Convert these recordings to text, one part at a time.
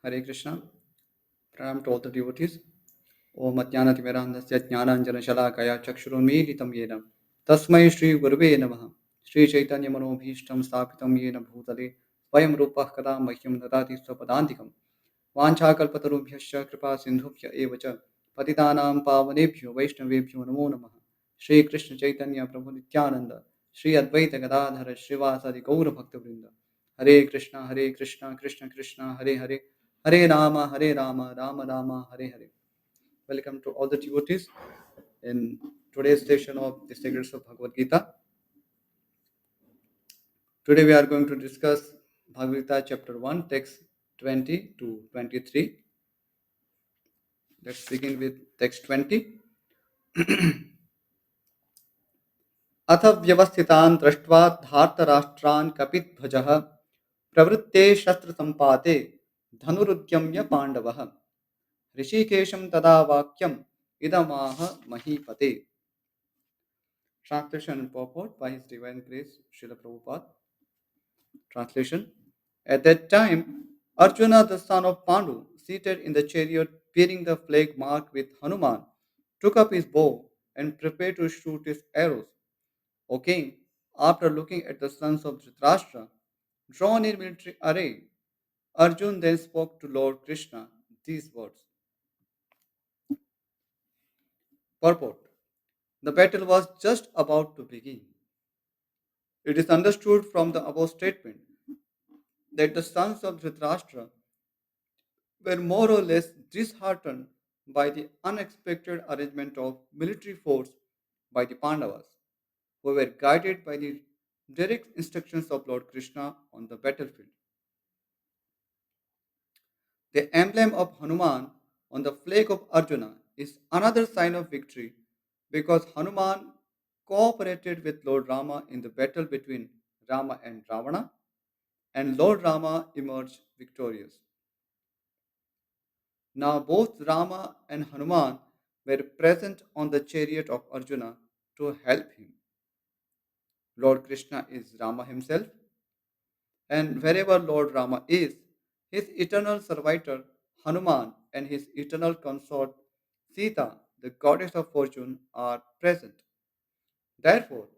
Hare Krishna. Pranam to all the devotees. Om Ajnanatimirandasya Jnananjana Shalakaya Chakshurunmilitam Yena Tasmai Shri Gurve Namaha Shri Chaitanya Manobhishtam Sthapitam Yena Bhutale Vayam Rupah Kada Mahyam Dadati Swapadantikam Vanchakalpatarubhyascha Kripa Sindhubhya Evacha Patitanam Pavanebhyo Vaishnavebhyo Namo Namaha Shri Krishna Chaitanya Prabhu Nityananda Shri Advaita Gadadhara Srivasadi Gaura Bhakta Vrinda Hare Krishna Krishna Krishna Hare Hare Hare Rama Rama Rama Hare Hare. Welcome to all the devotees in today's session of the Secrets of Bhagavad Gita. Today we are going to discuss Bhagavad Gita chapter 1, text 20 to 23. Let's begin with text 20. अथ व्यवस्थितान् दृष्ट्वा धार्तराष्ट्रान् कपिध्वजः प्रवृत्ते शस्त्रसम्पाते धनुरुद्यम्य पाण्डवः ऋषिकेशं तदा वाक्यम् इदमाह महीपते. Translation and purport by His Divine Grace Srila Prabhupada. Translation. At that time, Arjuna, the son of Pandu, seated in the chariot bearing the flag marked with Hanuman, took up his bow and prepared to shoot his arrows. O king, after looking at the sons of Dhritarashtra, drawn in military array, Arjun then spoke to Lord Krishna these words. Purport. The battle was just about to begin. It is understood from the above statement that the sons of Dhritarashtra were more or less disheartened by the unexpected arrangement of military force by the Pandavas, who were guided by the direct instructions of Lord Krishna on the battlefield. The emblem of Hanuman on the flag of Arjuna is another sign of victory because Hanuman cooperated with Lord Rama in the battle between Rama and Ravana, and Lord Rama emerged victorious. Now both Rama and Hanuman were present on the chariot of Arjuna to help him. Lord Krishna is Rama himself, and wherever Lord Rama is, his eternal servitor Hanuman and his eternal consort Sita, the goddess of fortune, are present. Therefore,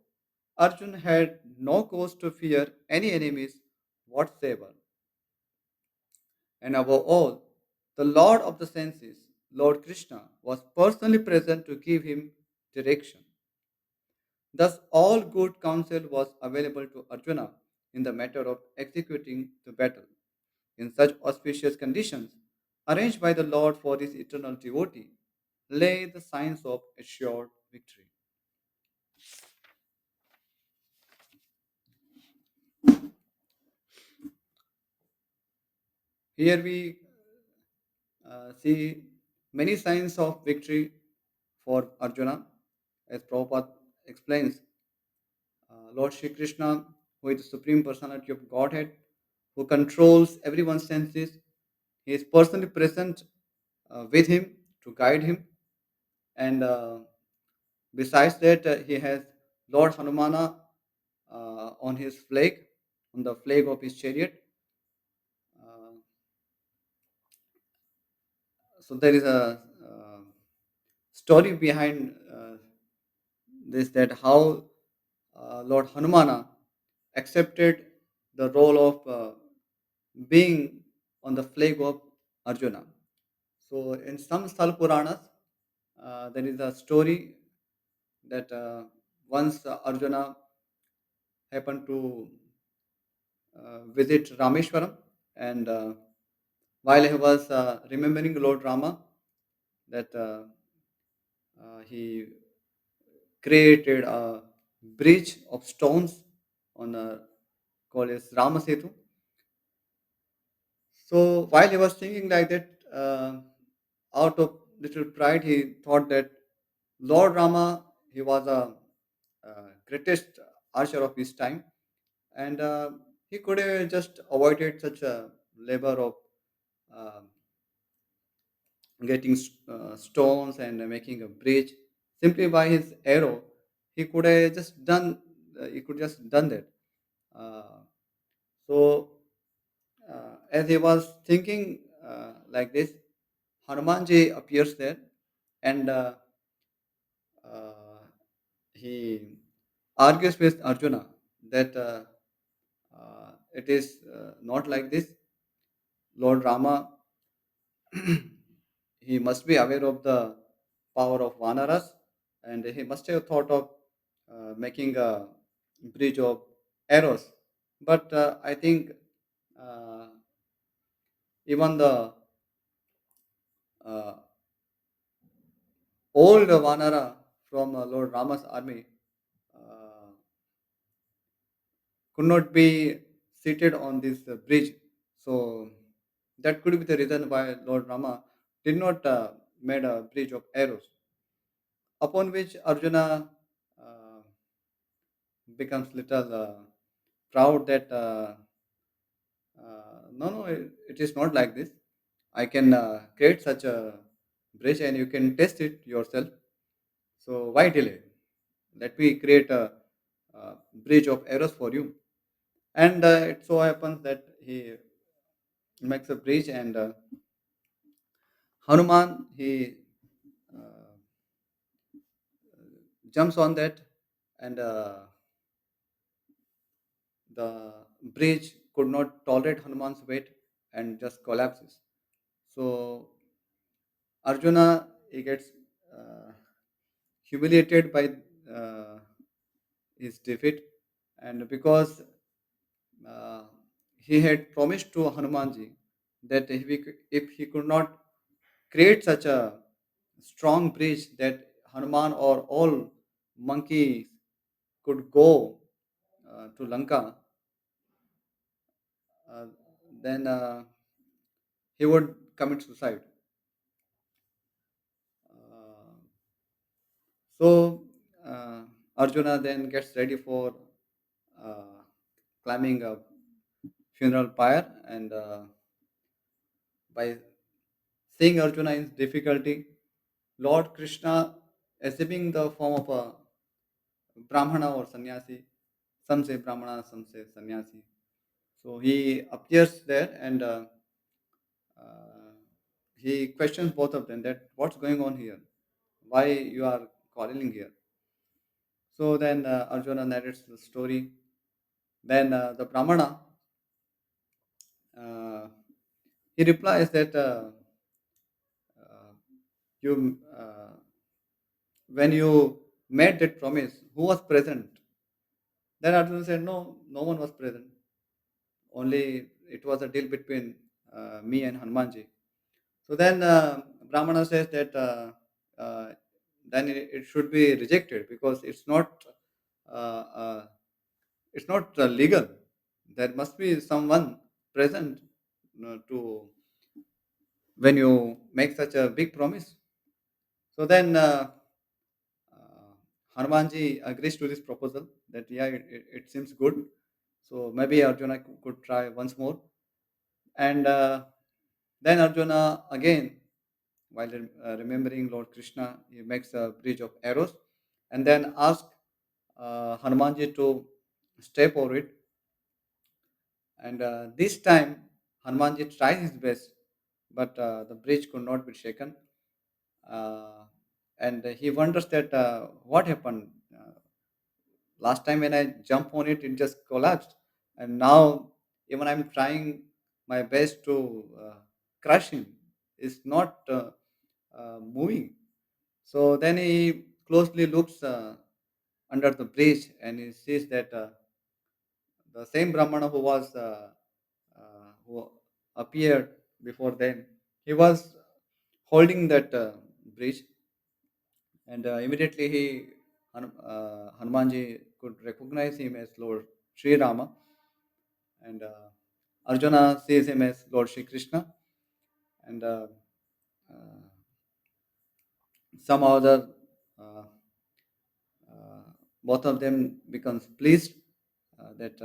Arjuna had no cause to fear any enemies whatsoever. And above all, the Lord of the senses, Lord Krishna, was personally present to give him direction. Thus, all good counsel was available to Arjuna in the matter of executing the battle. In such auspicious conditions, arranged by the Lord for his eternal devotee, lay the signs of assured victory. Here we see many signs of victory for Arjuna, as Prabhupada explains. Lord Shri Krishna, who is the Supreme Personality of Godhead, who controls everyone's senses, he is personally present with him to guide him. And besides that, he has Lord Hanumana on his flag, on the flag of his chariot. Uh, so there is a story behind this, that how Lord Hanumana accepted the role of being on the flag of Arjuna. So in some Sthal Puranas, there is a story that once Arjuna happened to visit Rameshwaram, and while he was remembering Lord Rama, that he created a bridge of stones on a called as Ramasetu. So while he was thinking like that, out of little pride, he thought that Lord Rama, he was a greatest archer of his time, and he could have just avoided such a labor of uh, getting stones and making a bridge simply by his arrow. He could have just done. He could just done that. So as he was thinking like this, Hanumanji appears there, and uh, he argues with Arjuna that it is not like this. Lord Rama, he must be aware of the power of Vanaras, and he must have thought of making a bridge of arrows. But I think uh, even the uh, old Vanara from Lord Rama's army uh, could not be seated on this bridge. So that could be the reason why Lord Rama did not made a bridge of arrows. Upon which Arjuna becomes little proud that no, no, it is not like this. I can create such a bridge and you can test it yourself. So why delay? Let me create a bridge of arrows for you. And it so happens that he makes a bridge, and Hanuman, he uh, jumps on that, and the bridge could not tolerate Hanuman's weight and just collapses. So Arjuna, he gets uh, humiliated by uh, his defeat, and because uh, he had promised to Hanumanji that if he could not create such a strong bridge that Hanuman or all monkeys could go to Lanka, uh, then he would commit suicide. Uh, so Arjuna then gets ready for uh, climbing a funeral pyre, and by seeing Arjuna in difficulty, Lord Krishna, assuming the form of a Brahmana or sannyasi, some say Brahmana, some say sannyasi. So he appears there, and uh, he questions both of them that what's going on here, why you are quarreling here. So then Arjuna narrates the story. Then the Brahmana, uh, he replies that uh, you when you made that promise, who was present? Then Arjuna said, no, no one was present. Only it was a deal between me and Hanumanji. So then Brahmana says that uh, then it should be rejected because uh, uh, it's not legal. There must be someone present to when you make such a big promise. So then Hanumanji agrees to this proposal that yeah, it seems good. So maybe Arjuna could try once more. And then Arjuna again, while remembering Lord Krishna, he makes a bridge of arrows and then asks Hanumanji to step over it. And this time, Hanumanji tries his best, but the bridge could not be shaken. Uh, and he wonders that what happened. Last time when I jump on it, it just collapsed, and now even I'm trying my best to crush him. It's not moving. So then he closely looks under the bridge, and he sees that the same Brahmana who appeared before them, he was holding that bridge, and immediately Hanumanji could recognize him as Lord Sri Rama, and Arjuna sees him as Lord Shri Krishna, and uh, somehow uh, uh, both of them becomes pleased that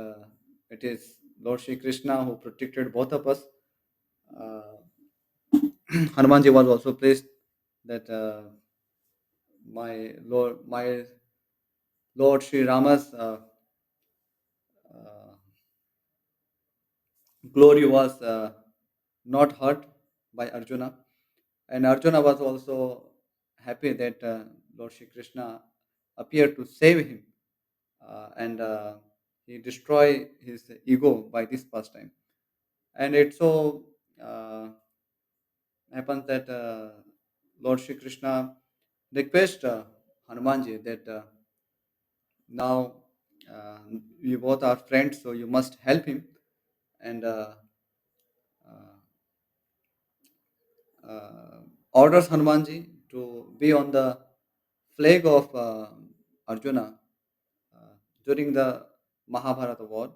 it is Lord Shri Krishna who protected both of us. Uh, Hanumanji was also pleased that my Lord Sri Rama's uh, glory was not hurt by Arjuna. And Arjuna was also happy that Lord Shri Krishna appeared to save him, and he destroyed his ego by this pastime. And it so uh, happens that Lord Shri Krishna requests Hanumanji that now uh, you both are friends, so you must help him, and uh, uh, orders Hanumanji to be on the flag of Arjuna uh, during the Mahabharata war,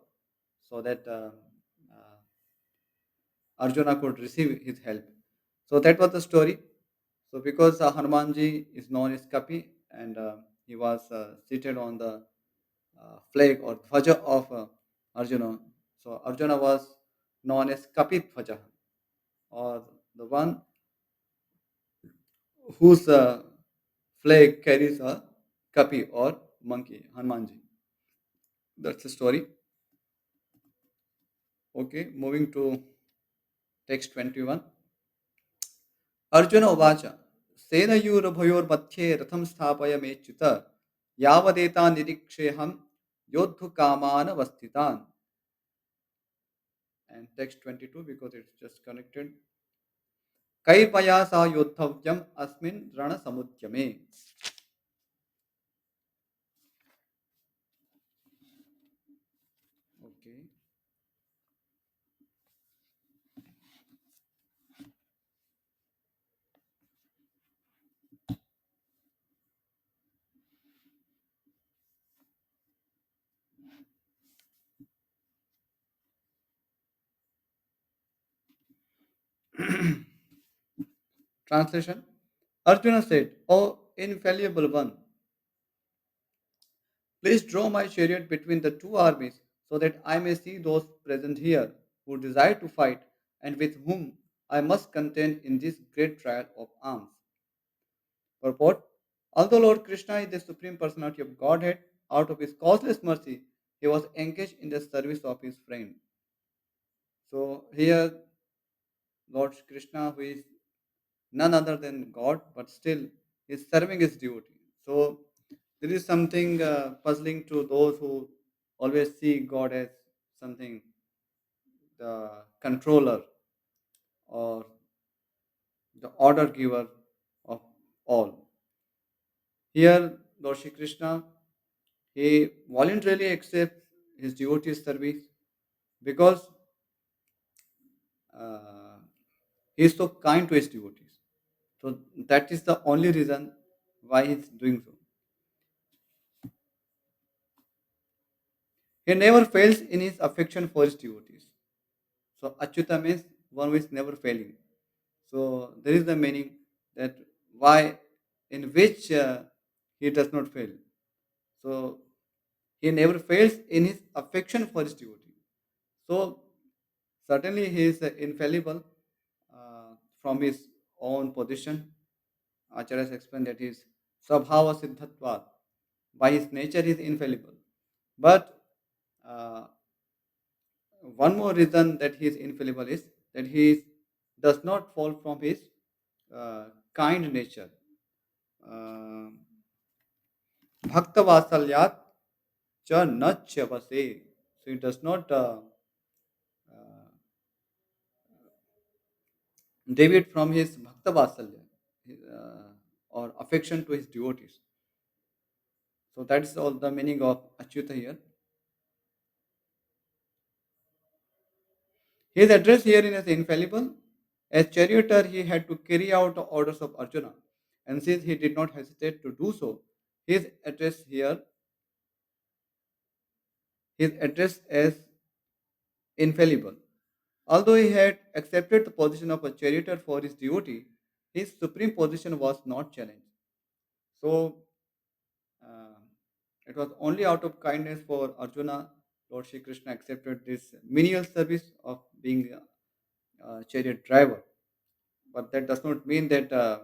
so that uh, Arjuna could receive his help. So that was the story. So because Hanumanji is known as Kapi, and he was seated on the flag or dhwaja of Arjuna. So Arjuna was known as Kapi Dhwaja, or the one whose flag carries a kapi or monkey, Hanumanji. That's the story. Okay, moving to text 21. Arjuna Uvacha Senayurabhayorमध्ये रथं स्थापय मेच्युत यावदेता निरीक्षेऽहं योद्धुकामानवस्थितान्. And text 22 because it's just connected. कैर्मया सा योद्धव्यम् अस्मिन् रणसमुद्यमे. Okay. Translation. Arjuna said, O infallible one, please draw my chariot between the two armies so that I may see those present here who desire to fight and with whom I must contend in this great trial of arms. Purport. Although Lord Krishna is the Supreme Personality of Godhead, out of his causeless mercy, he was engaged in the service of his friend. So here, Lord Krishna, who is none other than God, but still is serving his devotee. So there is something puzzling to those who always see God as something, the controller or the order giver of all. Here, Lord Shri Krishna, he voluntarily accepts his devotee's service because uh, he is so kind to his devotees. So that is the only reason why he is doing so. He never fails in his affection for his devotees. So Achyuta means one who is never failing. So there is the meaning that why in which he does not fail. So he never fails in his affection for his devotee. So certainly he is infallible from his own position. Acharya has explained that he is Sabhava Siddhatvat. By his nature he is infallible. But uh, one more reason that he is infallible is that does not fall from his kind nature. Uh, Bhakta Vasalyat cha nachyavase. So he does not uh, deviate from his Bhakta Vasalya or affection to his devotees. So that's all the meaning of Achyuta here. His address herein is infallible. As charioteer, he had to carry out the orders of Arjuna. And since he did not hesitate to do so, his address here is addressed as infallible. Although he had accepted the position of a charioteer for his devotee, his supreme position was not challenged. So uh, it was only out of kindness for Arjuna, Lord Shri Krishna accepted this menial service of being a chariot driver. But that does not mean that uh,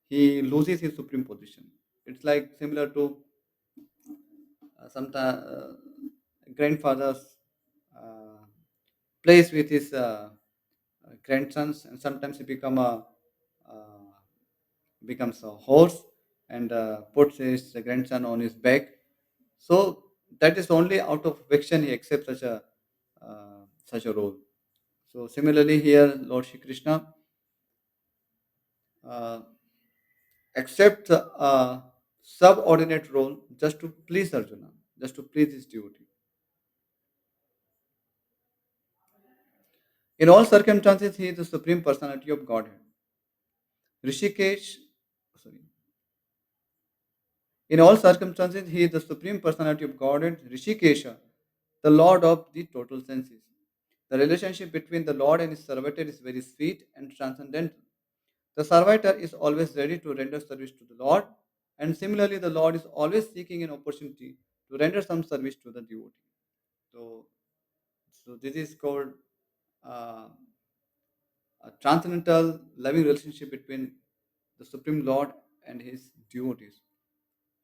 he loses his supreme position. It's like similar to sometimes grandfathers uh, plays with his grandsons, and sometimes he uh, becomes a horse and puts his grandson on his back. So that is only out of affection he accepts such a role. So similarly here, Lord Shri Krishna uh, accepts a subordinate role just to please Arjuna, just to please his devotee. In all circumstances, he is the supreme personality of Godhead. Rishikesh, sorry. In all circumstances, he is the supreme personality of Godhead, Rishikesha, the Lord of the total senses. The relationship between the Lord and his servitor is very sweet and transcendental. The servitor is always ready to render service to the Lord, and similarly, the Lord is always seeking an opportunity to render some service to the devotee. So, so this is called uh, a transcendental loving relationship between the Supreme Lord and his devotees.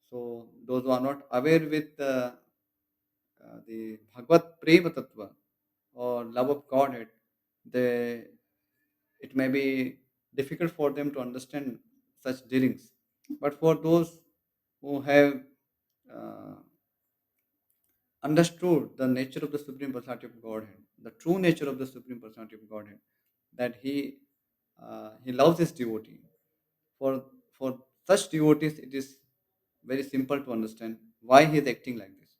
So, those who are not aware with the Bhagavad Prema Tattva or love of Godhead, they it may be difficult for them to understand such dealings. But for those who have uh, understood the nature of the Supreme Personality of Godhead, the true nature of the Supreme Personality of Godhead, that he loves his devotee. For for such devotees, it is very simple to understand why he is acting like this.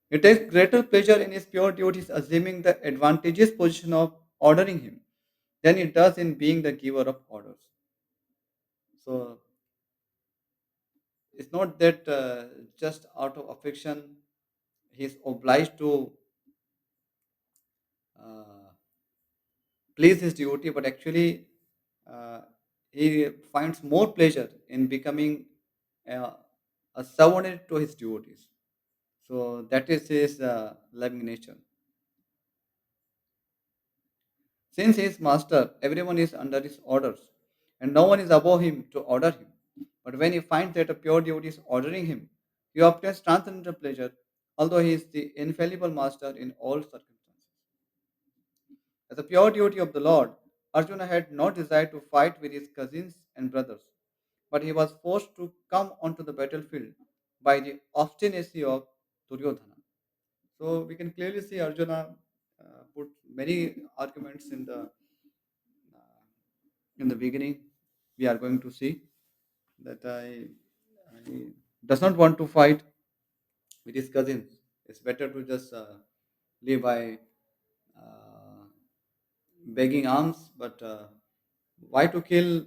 He takes greater pleasure in his pure devotees assuming the advantageous position of ordering him than he does in being the giver of orders. So it's not that just out of affection he is obliged to uh, please his devotee, but actually uh, he finds more pleasure in becoming uh, a subordinate to his devotees. So that is his loving nature. Since he is master, everyone is under his orders, and no one is above him to order him. But when he finds that a pure devotee is ordering him, he obtains transcendental pleasure, although he is the infallible master in all circumstances. As a pure devotee of the Lord, Arjuna had no desire to fight with his cousins and brothers, but he was forced to come onto the battlefield by the obstinacy of Duryodhana. So we can clearly see Arjuna put many arguments uh, in the beginning. We are going to see that I does not want to fight with his cousins. It's better to just live by uh, begging alms, but why to kill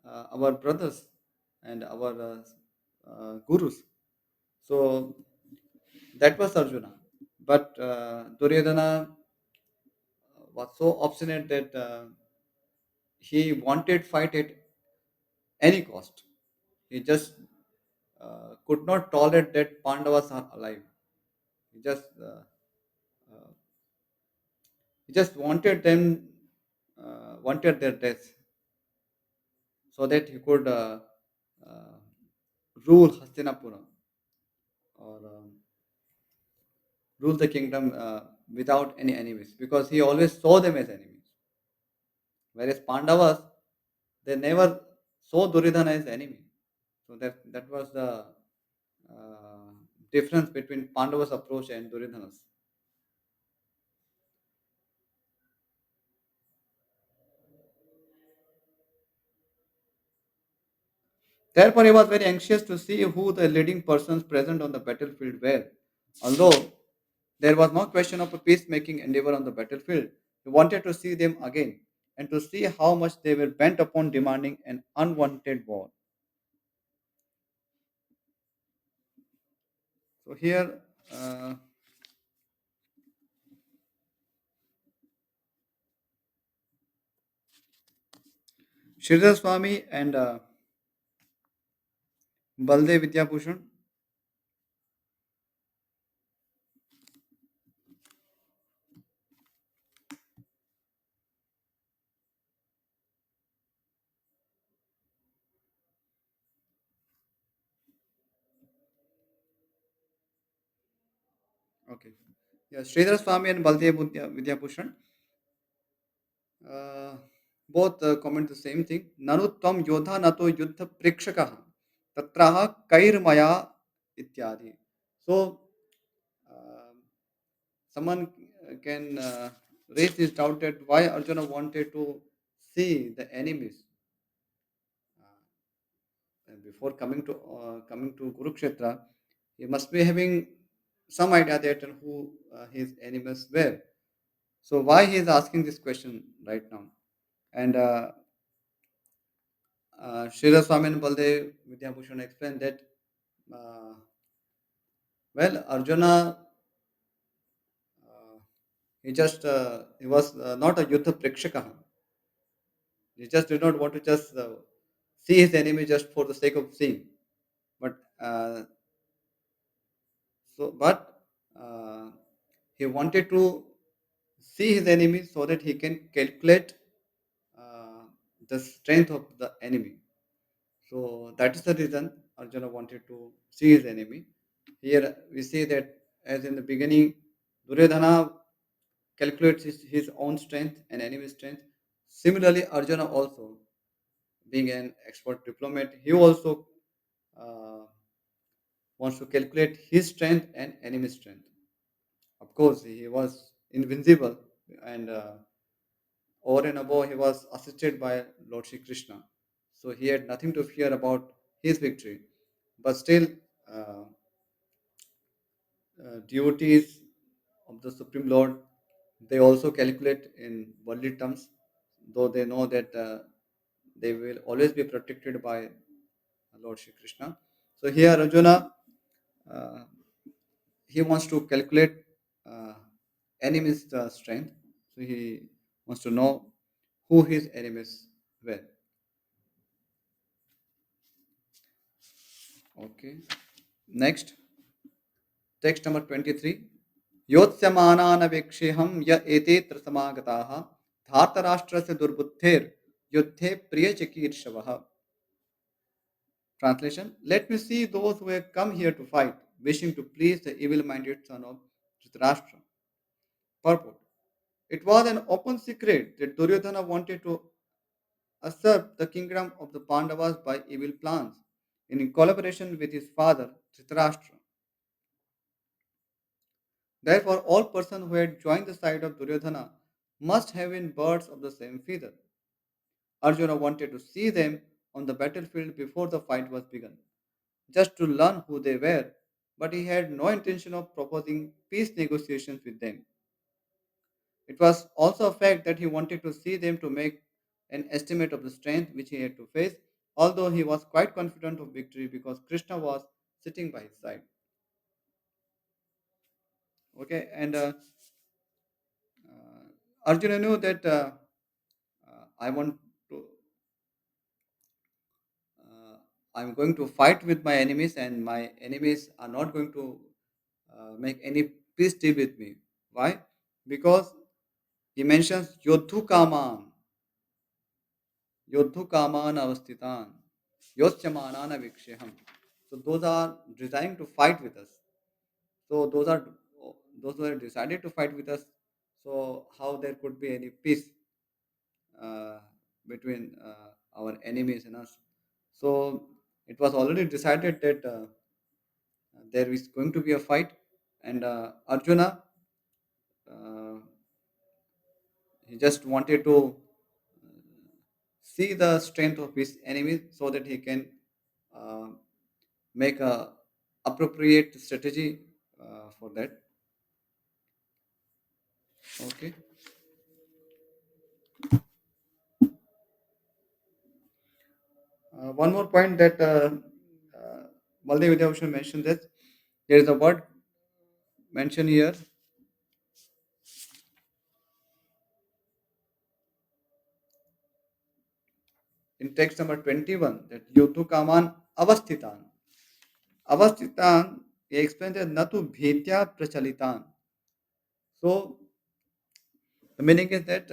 our brothers and our gurus? So that was Arjuna. But Duryodhana was so obstinate that he wanted fight at any cost. He just could not tolerate that Pandavas are alive. He just uh, he just wanted them wanted their death so that he could uh, rule Hastinapura or rule the kingdom without any enemies because he always saw them as enemies. Whereas Pandavas, they never saw Duryodhana as enemy. So that was the uh, difference between Pandavas' approach and Duryodhana's. Therefore, he was very anxious to see who the leading persons present on the battlefield were. Although there was no question of a peacemaking endeavor on the battlefield, he wanted to see them again and to see how much they were bent upon demanding an unwanted war. So here, uh, Sridhar Swami and Baldev Vidyabhushan, Okay. Yeah, Sridhar Swami and Baldev Vidyabhushan uh, both comment the same thing. Nanu tvam yodha nato yuddha prikshakah tatraha kairmaya ityadi. So, uh, someone can raise this doubt that why Arjuna wanted to see the enemies and before coming to Kurukshetra. He must be having some idea that who his enemies were. So why he is asking this question right now? And Srila Swami and Baldev Vidyabhushan explained that uh, well Arjuna he was not a Yuddha Prikshaka. He just did not want to just see his enemy just for the sake of seeing. But but uh, he wanted to see his enemy so that he can calculate uh, the strength of the enemy. So that is the reason Arjuna wanted to see his enemy. Here we see that as in the beginning, Duryodhana calculates his own strength and enemy strength. Similarly, Arjuna also, being an expert diplomat, he also uh, wants to calculate his strength and enemy strength. Of course, he was invincible, and over and above, he was assisted by Lord Shri Krishna. So he had nothing to fear about his victory. But still, uh, devotees of the Supreme Lord, they also calculate in worldly terms, though they know that they will always be protected by Lord Shri Krishna. So here, Arjuna, uh, he wants to calculate uh, enemy's strength. So he wants to know who his enemies were. Okay. Next, text number 23. योत्स्यमानानवेक्षेऽहं य एते त्रसमागताः धार्तराष्ट्रस्य दुर्बुद्धेर् युद्धे प्रियचिकीर्षवः. Translation: Let me see those who have come here to fight, wishing to please the evil-minded son of Dhritarashtra. Purport: It was an open secret that Duryodhana wanted to usurp the kingdom of the Pandavas by evil plans, in collaboration with his father Dhritarashtra. Therefore, all persons who had joined the side of Duryodhana must have been birds of the same feather. Arjuna wanted to see them on the battlefield before the fight was begun, just to learn who they were, but he had no intention of proposing peace negotiations with them. It was also a fact that he wanted to see them to make an estimate of the strength which he had to face, although he was quite confident of victory because Krishna was sitting by his side. Okay, and Arjuna knew that I want to uh, I'm going to fight with my enemies, and my enemies are not going to make any peace deal with me. Why? Because he mentions Yodhu Kaman Avasthitan, Yosyamanan Viksheham. So those are desiring to fight with us. So those who are decided to fight with us. So how there could be any peace uh, between our enemies and us? So it was already decided that there is going to be a fight, and Arjuna uh, he just wanted to see the strength of his enemies so that he can uh, make a appropriate strategy for that. Okay. One more point that Baldev Vidyabhushan mentioned, that there is a word mentioned here in text number 21, that Yodhu Kaman Avasthitan. Avasthitan, he explains that Natu Bhetya Prachalitan. So the meaning is that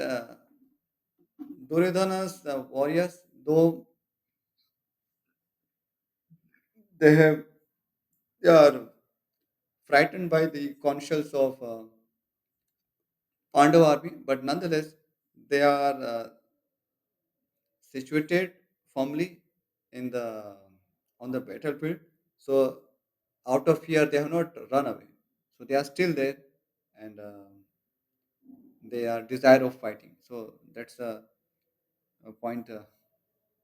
Duryodhana's warriors, though they have they are frightened by the conchals of Pandava army, but nonetheless, they are situated firmly in the on the battlefield. So, out of fear, they have not run away. So they are still there, and they are desire of fighting. So that's a point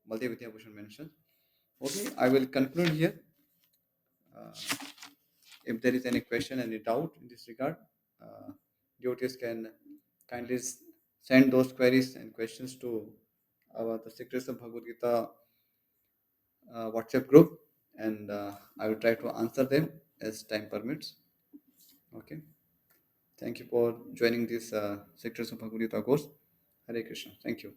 Baldev Vidyabhushan mentioned. Okay, I will conclude here. Uh, if there is any question, any doubt in this regard, uh, devotees can kindly send those queries and questions to the Secrets of Bhagavad Gita WhatsApp group, and I will try to answer them as time permits. Okay. Thank you for joining this Secrets of Bhagavad Gita course. Hare Krishna. Thank you.